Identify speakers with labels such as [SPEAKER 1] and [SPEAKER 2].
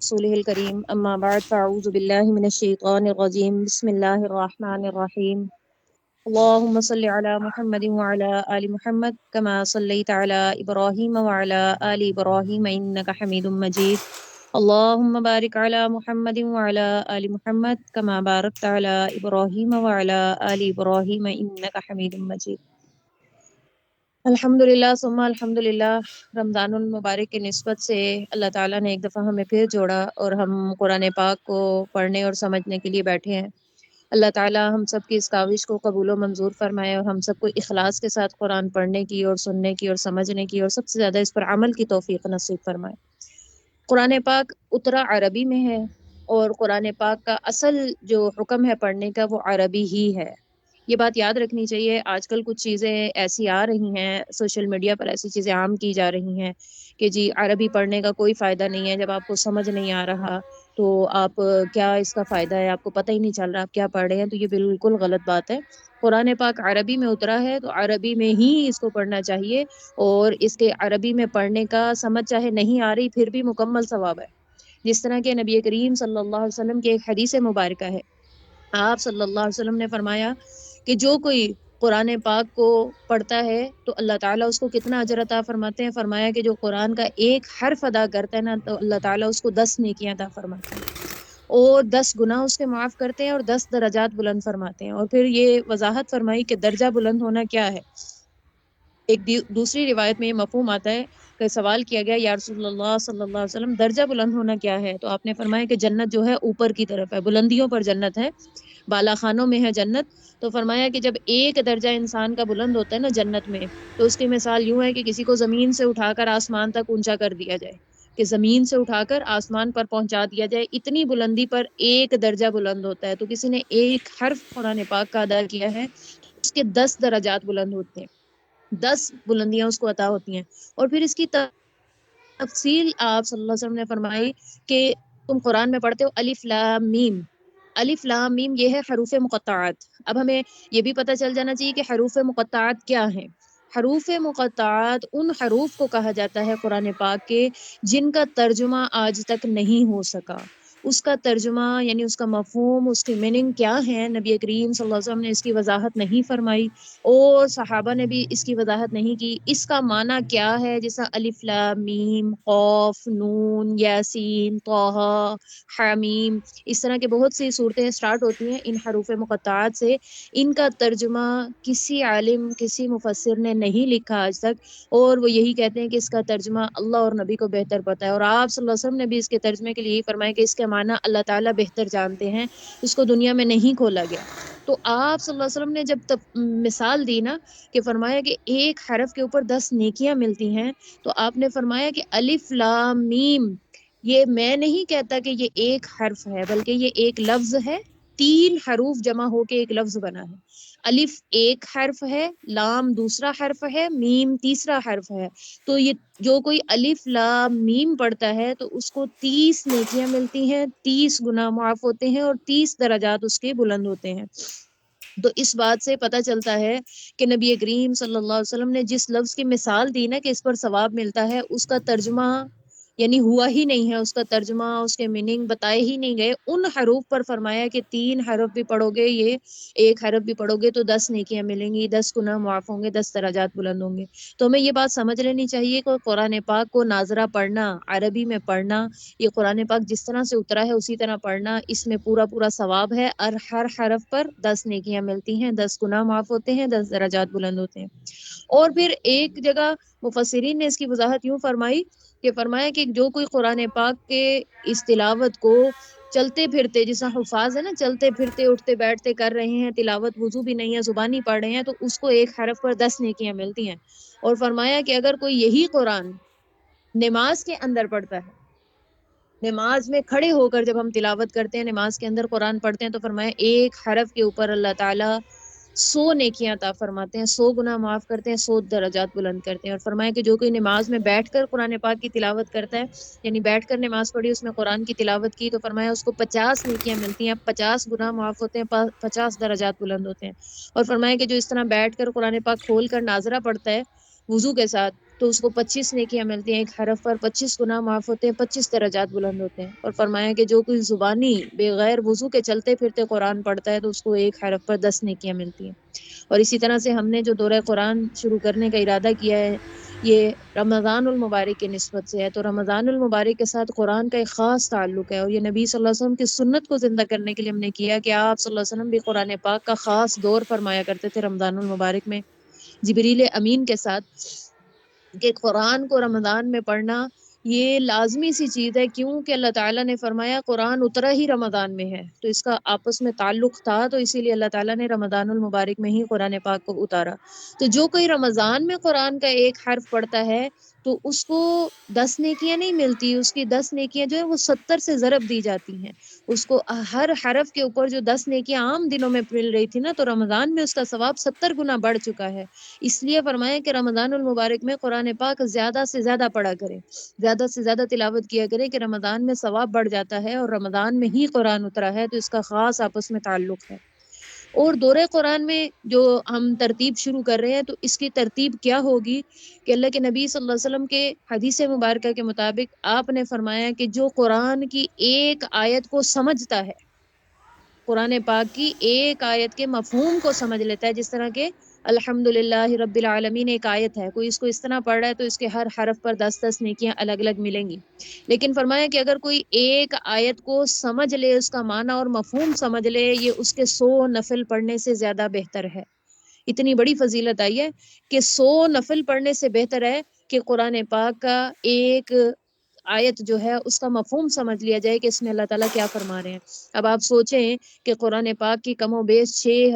[SPEAKER 1] رسوله الكريم أما بعد فأعوذ بالله من الشيطان الرجيم بسم الله الرحمن الرحيم اللهم صل على محمد وعلى آل محمد كما صليت على إبراهيم وعلى آل إبراهيم إنك حميد مجيد اللهم بارك على محمد وعلى آل محمد كما باركت على إبراهيم وعلى آل إبراهيم إنك حميد مجيد الحمدللہ ثم الحمدللہ۔ رمضان المبارک کی نسبت سے اللہ تعالیٰ نے ایک دفعہ ہمیں پھر جوڑا اور ہم قرآن پاک کو پڑھنے اور سمجھنے کے لیے بیٹھے ہیں۔ اللہ تعالیٰ ہم سب کی اس کاوش کو قبول و منظور فرمائے اور ہم سب کو اخلاص کے ساتھ قرآن پڑھنے کی اور سننے کی اور سمجھنے کی اور سب سے زیادہ اس پر عمل کی توفیق نصیب فرمائے۔ قرآن پاک اترا عربی میں ہے اور قرآن پاک کا اصل جو حکم ہے پڑھنے کا وہ عربی ہی ہے۔ یہ بات یاد رکھنی چاہیے۔ آج کل کچھ چیزیں ایسی آ رہی ہیں، سوشل میڈیا پر ایسی چیزیں عام کی جا رہی ہیں کہ جی عربی پڑھنے کا کوئی فائدہ نہیں ہے، جب آپ کو سمجھ نہیں آ رہا تو آپ کیا اس کا فائدہ ہے، آپ کو پتہ ہی نہیں چل رہا آپ کیا پڑھ رہے ہیں، تو یہ بالکل غلط بات ہے۔ قرآن پاک عربی میں اترا ہے تو عربی میں ہی اس کو پڑھنا چاہیے، اور اس کے عربی میں پڑھنے کا سمجھ چاہے نہیں آ رہی پھر بھی مکمل ثواب ہے۔ جس طرح کہ نبی کریم صلی اللہ علیہ وسلم کی ایک حدیث مبارکہ ہے، آپ صلی اللہ علیہ وسلم نے فرمایا کہ جو کوئی قرآن پاک کو پڑھتا ہے تو اللہ تعالیٰ اس کو کتنا اجر عطا فرماتے ہیں۔ فرمایا کہ جو قرآن کا ایک حرف ادا کرتا ہے نا تو اللہ تعالیٰ اس کو 10 نیکیاں عطا فرماتے ہیں اور 10 گناہ اس کے معاف کرتے ہیں اور 10 درجات بلند فرماتے ہیں۔ اور پھر یہ وضاحت فرمائی کہ درجہ بلند ہونا کیا ہے۔ ایک دوسری روایت میں یہ مفہوم آتا ہے کہ سوال کیا گیا یا رسول اللہ صلی اللہ علیہ وسلم درجہ بلند ہونا کیا ہے، تو آپ نے فرمایا کہ جنت جو ہے اوپر کی طرف ہے، بلندیوں پر جنت ہے، بالا خانوں میں ہے جنت۔ تو فرمایا کہ جب ایک درجہ انسان کا بلند ہوتا ہے نا جنت میں، تو اس کی مثال یوں ہے کہ کسی کو زمین سے اٹھا کر آسمان تک اونچا کر دیا جائے، کہ زمین سے اٹھا کر آسمان پر پہنچا دیا جائے، اتنی بلندی پر ایک درجہ بلند ہوتا ہے۔ تو کسی نے ایک حرف قرآن پاک کا ادا کیا ہے اس کے 10 درجات بلند ہوتے ہیں، 10 بلندیاں اس کو عطا ہوتی ہیں۔ اور پھر اس کی تفصیل آپ صلی اللہ علیہ وسلم نے فرمائی کہ تم قرآن میں پڑھتے ہو الف لام میم، الف لام میم یہ ہے حروف مقطعات۔ اب ہمیں یہ بھی پتہ چل جانا چاہیے کہ حروف مقطعات کیا ہیں۔ حروف مقطعات ان حروف کو کہا جاتا ہے قرآن پاک کے جن کا ترجمہ آج تک نہیں ہو سکا۔ اس کا ترجمہ یعنی اس کا مفہوم، اس کی میننگ کیا ہے، نبی کریم صلی اللہ علیہ وسلم نے اس کی وضاحت نہیں فرمائی اور صحابہ نے بھی اس کی وضاحت نہیں کی۔ اس کا معنی کیا ہے، جیسا الف لام میم، قاف، نون، یاسین، طہ، حمیم، اس طرح کے بہت سی صورتیں سٹارٹ ہوتی ہیں ان حروف مقطعات سے۔ ان کا ترجمہ کسی عالم، کسی مفسر نے نہیں لکھا آج تک، اور وہ یہی کہتے ہیں کہ اس کا ترجمہ اللہ اور نبی کو بہتر پتہ ہے۔ اور آپ صلی اللہ علیہ وسلم نے بھی اس کے ترجمے کے لیے یہی فرمایا کہ اس کے معنی اللہ تعالیٰ بہتر جانتے ہیں، اس کو دنیا میں نہیں کھولا گیا۔ تو آپ صلی اللہ علیہ وسلم نے جب مثال دی نا کہ فرمایا کہ ایک حرف کے اوپر 10 نیکیاں ملتی ہیں، تو آپ نے فرمایا کہ الف لام میم، یہ میں نہیں کہتا کہ یہ ایک حرف ہے بلکہ یہ ایک لفظ ہے، 3 حروف جمع ہو کے ایک لفظ بنا ہے۔ الف ایک حرف ہے، لام دوسرا حرف ہے، میم تیسرا حرف ہے۔ تو یہ جو کوئی الف لام میم پڑھتا ہے تو اس کو 30 نیکیاں ملتی ہیں، 30 گناہ معاف ہوتے ہیں اور 30 درجات اس کے بلند ہوتے ہیں۔ تو اس بات سے پتہ چلتا ہے کہ نبی کریم صلی اللہ علیہ وسلم نے جس لفظ کی مثال دی نا کہ اس پر ثواب ملتا ہے، اس کا ترجمہ یعنی ہوا ہی نہیں ہے، اس کا ترجمہ، اس کے میننگ بتائے ہی نہیں گئے۔ ان حروف پر فرمایا کہ 3 حرف بھی پڑھو گے، یہ ایک حرف بھی پڑھو گے تو 10 نیکیاں ملیں گی، 10 گناہ معاف ہوں گے، 10 درجات بلند ہوں گے۔ تو ہمیں یہ بات سمجھ لینی چاہیے کہ قرآن پاک کو ناظرہ پڑھنا، عربی میں پڑھنا، یہ قرآن پاک جس طرح سے اترا ہے اسی طرح پڑھنا، اس میں پورا پورا ثواب ہے، اور ہر حرف پر 10 نیکیاں ملتی ہیں، 10 گناہ معاف ہوتے ہیں، 10 درجات بلند ہوتے ہیں۔ اور پھر ایک جگہ مفسرین نے اس کی وضاحت یوں فرمائی کہ فرمایا کہ جو کوئی قرآن پاک کے اس تلاوت کو چلتے پھرتے، جیسا حفاظ ہے نا، چلتے پھرتے اٹھتے بیٹھتے کر رہے ہیں تلاوت، وضو بھی نہیں ہے، زبانی پڑھ رہے ہیں، تو اس کو ایک حرف پر 10 نیکیاں ملتی ہیں۔ اور فرمایا کہ اگر کوئی یہی قرآن نماز کے اندر پڑھتا ہے، نماز میں کھڑے ہو کر جب ہم تلاوت کرتے ہیں، نماز کے اندر قرآن پڑھتے ہیں، تو فرمایا ایک حرف کے اوپر اللہ تعالیٰ 100 نیکیاں عطا فرماتے ہیں، 100 گناہ معاف کرتے ہیں، 100 درجات بلند کرتے ہیں۔ اور فرمایا کہ جو کوئی نماز میں بیٹھ کر قرآن پاک کی تلاوت کرتا ہے، یعنی بیٹھ کر نماز پڑھی، اس میں قرآن کی تلاوت کی، تو فرمایا اس کو 50 نیکیاں ملتی ہیں، 50 گناہ معاف ہوتے ہیں، 50 درجات بلند ہوتے ہیں۔ اور فرمایا کہ جو اس طرح بیٹھ کر قرآن پاک کھول کر ناظرہ پڑھتا ہے وضو کے ساتھ، تو اس کو 25 نیکیاں ملتی ہیں، ایک حرف پر 25 گناہ معاف ہوتے ہیں، 25 درجات بلند ہوتے ہیں۔ اور فرمایا کہ جو کوئی زبانی بغیر وضو کے چلتے پھرتے قرآن پڑھتا ہے تو اس کو ایک حرف پر 10 نیکیاں ملتی ہیں۔ اور اسی طرح سے ہم نے جو دورہ قرآن شروع کرنے کا ارادہ کیا ہے، یہ رمضان المبارک کی نسبت سے ہے۔ تو رمضان المبارک کے ساتھ قرآن کا ایک خاص تعلق ہے، اور یہ نبی صلی اللہ علیہ وسلم کی سنت کو زندہ کرنے کے لیے ہم نے کیا کہ آپ صلی اللہ علیہ وسلم بھی قرآن پاک کا خاص دور فرمایا کرتے تھے رمضان المبارک میں جبریل امین کے ساتھ، کہ قرآن کو رمضان میں پڑھنا یہ لازمی سی چیز ہے، کیوں کہ اللہ تعالیٰ نے فرمایا قرآن اترا ہی رمضان میں ہے، تو اس کا آپس میں تعلق تھا، تو اسی لیے اللہ تعالیٰ نے رمضان المبارک میں ہی قرآن پاک کو اتارا۔ تو جو کوئی رمضان میں قرآن کا ایک حرف پڑھتا ہے تو اس کو 10 نیکیاں نہیں ملتی، اس کی 10 نیکیاں جو ہے وہ 70 سے ضرب دی جاتی ہیں اس کو۔ ہر حرف کے اوپر جو 10 نیکیاں عام دنوں میں مل رہی تھی نا، تو رمضان میں اس کا ثواب 70 گنا بڑھ چکا ہے۔ اس لیے فرمایا کہ رمضان المبارک میں قرآن پاک زیادہ سے زیادہ پڑھا کرے، زیادہ سے زیادہ تلاوت کیا کرے، کہ رمضان میں ثواب بڑھ جاتا ہے، اور رمضان میں ہی قرآن اترا ہے تو اس کا خاص آپس میں تعلق ہے۔ اور دورہ قرآن میں جو ہم ترتیب شروع کر رہے ہیں تو اس کی ترتیب کیا ہوگی کہ اللہ کے نبی صلی اللہ علیہ وسلم کے حدیث مبارکہ کے مطابق آپ نے فرمایا کہ جو قرآن کی ایک آیت کو سمجھتا ہے، قرآن پاک کی ایک آیت کے مفہوم کو سمجھ لیتا ہے، جس طرح کہ الحمد للہ رب العالمین ایک آیت ہے، کوئی اس کو اس طرح پڑھ رہا ہے تو اس کے ہر حرف پر 10 نیکیاں الگ الگ ملیں گی۔ لیکن فرمایا کہ اگر کوئی ایک آیت کو سمجھ لے، اس کا معنی اور مفہوم سمجھ لے، یہ اس کے 100 نفل پڑھنے سے زیادہ بہتر ہے۔ اتنی بڑی فضیلت آئی ہے کہ 100 نفل پڑھنے سے بہتر ہے کہ قرآن پاک کا ایک آیت جو ہے اس کا مفہوم سمجھ لیا جائے کہ اس میں اللہ تعالیٰ کیا فرما رہے ہیں۔ اب آپ سوچیں کہ قرآن پاک کی کم و بیش 6